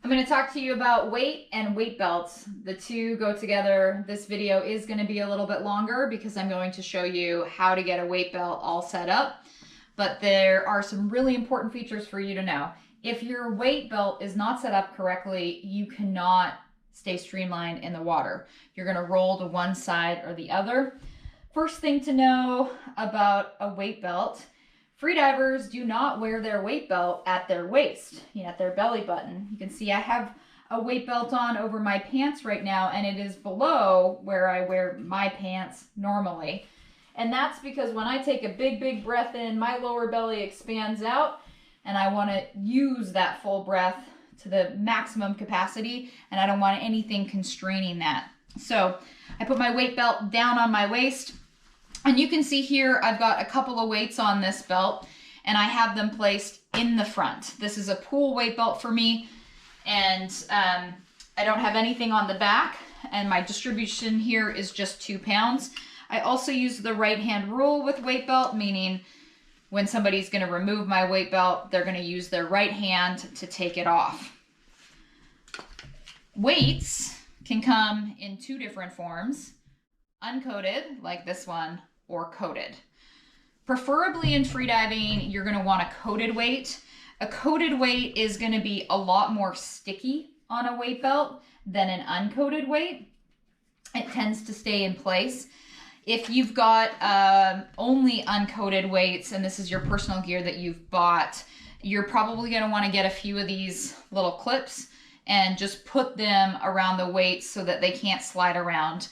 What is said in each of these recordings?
I'm going to talk to you about weight and weight belts. The two go together. This video is going to be a little bit longer because I'm going to show you how to get a weight belt all set up. But there are some really important features for you to know. If your weight belt is not set up correctly, you cannot stay streamlined in the water. You're going to roll to one side or the other. First thing to know about a weight belt: freedivers do not wear their weight belt at their waist, at their belly button. You can see I have a weight belt on over my pants right now, and it is below where I wear my pants normally. And that's because when I take a big breath in, my lower belly expands out, and I want to use that full breath to the maximum capacity, and I don't want anything constraining that. So I put my weight belt down on my waist. And you can see here, I've got a couple of weights on this belt, and I have them placed in the front. This is a pool weight belt for me, and I don't have anything on the back, and my distribution here is just 2 pounds. I also use the right hand rule with weight belt, meaning when somebody's going to remove my weight belt, they're going to use their right hand to take it off. Weights can come in 2 different forms: uncoated, like this one, or coated. Preferably in freediving, you're going to want a coated weight. A coated weight is going to be a lot more sticky on a weight belt than an uncoated weight. It tends to stay in place. If you've got only uncoated weights, and this is your personal gear that you've bought, you're probably going to want to get a few of these little clips and just put them around the weights so that they can't slide around.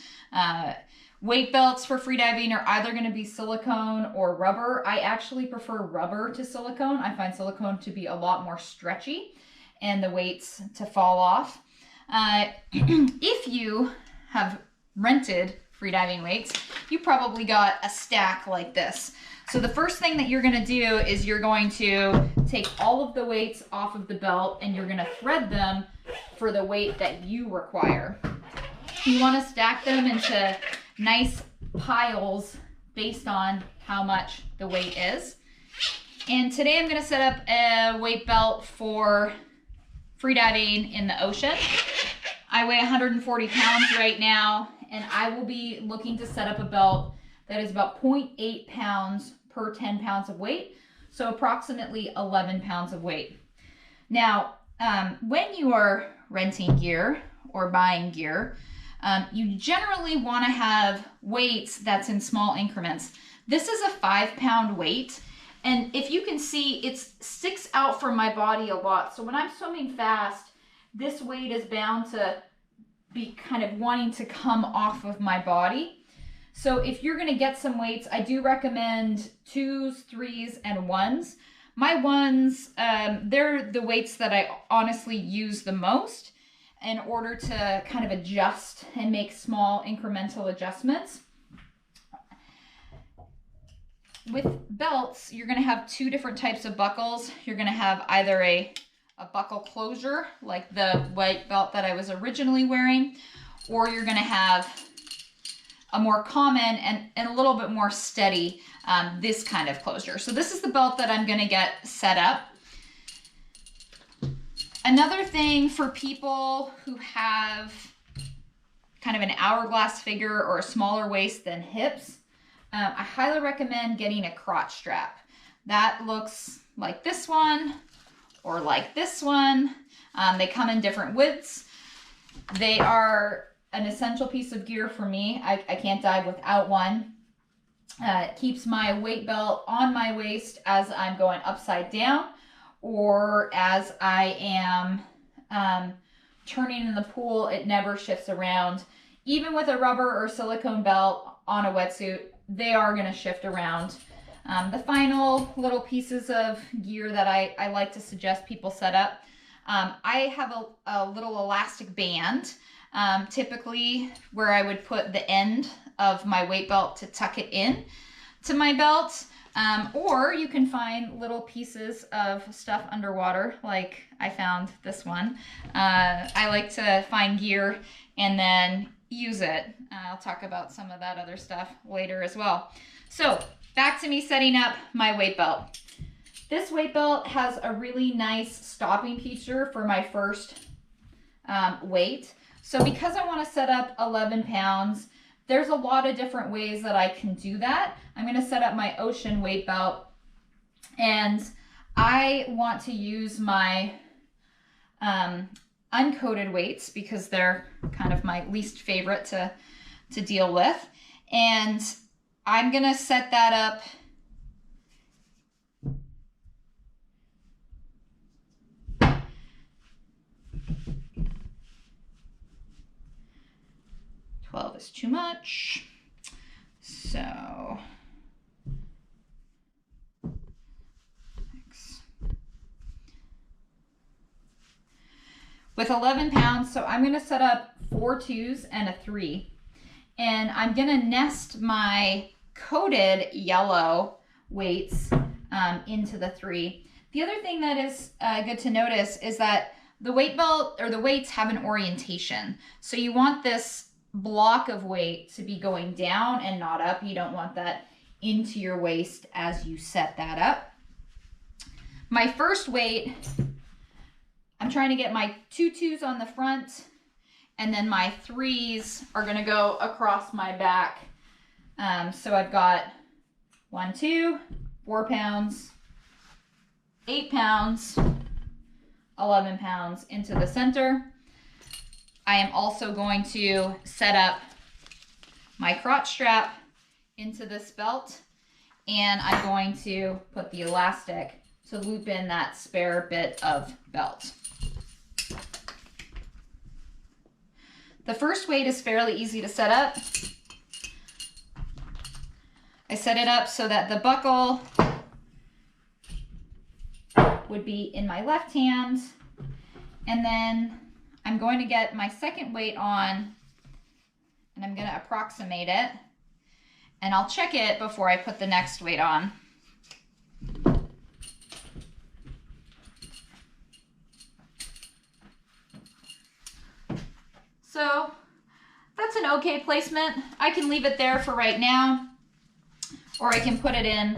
Weight belts for freediving are either going to be silicone or rubber. I actually prefer rubber to silicone. I find silicone to be a lot more stretchy and the weights to fall off. If you have rented freediving weights, you probably got a stack like this. So the first thing that you're going to do is you're going to take all of the weights off of the belt, and you're going to thread them for the weight that you require. You want to stack them into nice piles based on how much the weight is. And today I'm going to set up a weight belt for freediving in the ocean. I weigh 140 pounds right now, and I will be looking to set up a belt that is about 0.8 pounds per 10 pounds of weight, so approximately 11 pounds of weight. Now, when you are renting gear or buying gear, you generally want to have weights that's in small increments. This is a 5-pound weight, and if you can see, it sticks out from my body a lot. So when I'm swimming fast, this weight is bound to be kind of wanting to come off of my body. So if you're going to get some weights, I do recommend 2s, 3s, and 1s. My 1s, they're the weights that I honestly use the most in order to kind of adjust and make small incremental adjustments. With belts, you're going to have 2 different types of buckles. You're going to have either a buckle closure, like the white belt that I was originally wearing, or you're going to have a more common and a little bit more steady, this kind of closure. So this is the belt that I'm going to get set up. Another thing for people who have kind of an hourglass figure or a smaller waist than hips, I highly recommend getting a crotch strap. That looks like this one or like this one. They come in different widths. They are an essential piece of gear for me. I can't dive without one. It keeps my weight belt on my waist as I'm going upside down, or as I am turning in the pool. It never shifts around. Even with a rubber or silicone belt on a wetsuit, they are going to shift around. The final little pieces of gear that I like to suggest people set up, I have a little elastic band, typically where I would put the end of my weight belt to tuck it in to my belt. Or you can find little pieces of stuff underwater, like I found this one. I like to find gear and then use it. I'll talk about some of that other stuff later as well. So back to me setting up my weight belt. This weight belt has a really nice stopping feature for my first weight. So because I want to set up 11 pounds, there's a lot of different ways that I can do that. I'm going to set up my ocean weight belt, and I want to use my uncoated weights because they're kind of my least favorite to deal with. And I'm going to set that up is too much. So with 11 pounds, so I'm going to set up 4 2s and a 3. And I'm going to nest my coated yellow weights into the 3. The other thing that is good to notice is that the weight belt or the weights have an orientation. So you want this block of weight to be going down and not up. You don't want that into your waist as you set that up. My first weight, I'm trying to get my 2 2s on the front, and then my 3s are going to go across my back. So I've got 1 2, 4 pounds, 8 pounds, 11 pounds into the center. I am also going to set up my crotch strap into this belt, and I'm going to put the elastic to loop in that spare bit of belt. The first weight is fairly easy to set up. I set it up so that the buckle would be in my left hand, and then I'm going to get my second weight on, and I'm going to approximate it, and I'll check it before I put the next weight on. So that's an okay placement. I can leave it there for right now, or I can put it in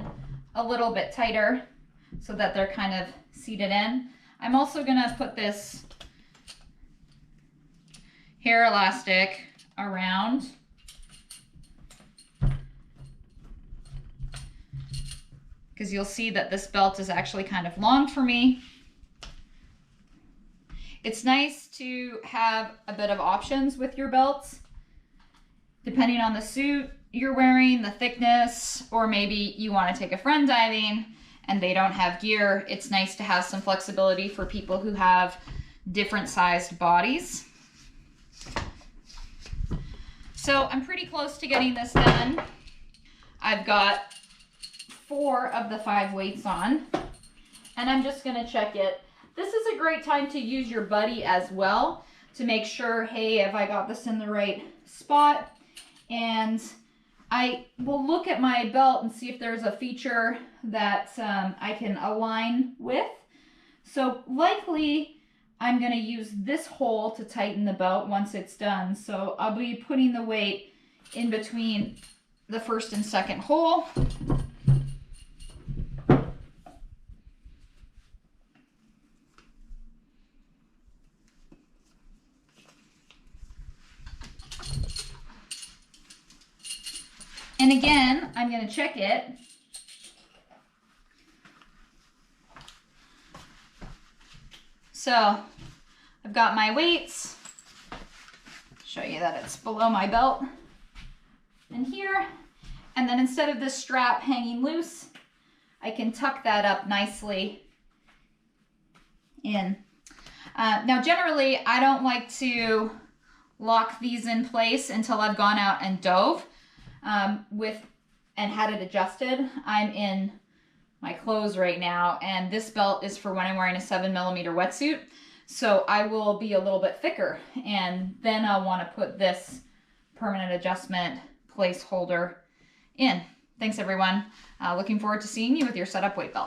a little bit tighter so that they're kind of seated in. I'm also going to put this hair elastic around because you'll see that this belt is actually kind of long for me. It's nice to have a bit of options with your belts, depending on the suit you're wearing, the thickness, or maybe you want to take a friend diving and they don't have gear. It's nice to have some flexibility for people who have different sized bodies. So I'm pretty close to getting this done. I've got 4 of the 5 weights on, and I'm just going to check it. This is a great time to use your buddy as well to make sure, hey, have I got this in the right spot? And I will look at my belt and see if there's a feature that I can align with. So likely I'm going to use this hole to tighten the belt once it's done. So I'll be putting the weight in between the first and second hole. And again, I'm going to check it. So I've got my weights. Show you that it's below my belt and here. And then instead of this strap hanging loose, I can tuck that up nicely in. Now generally, I don't like to lock these in place until I've gone out and dove and had it adjusted. I'm in my clothes right now, and this belt is for when I'm wearing a 7mm wetsuit. So I will be a little bit thicker, and then I'll want to put this permanent adjustment placeholder in. Thanks everyone. Looking forward to seeing you with your setup weight belt.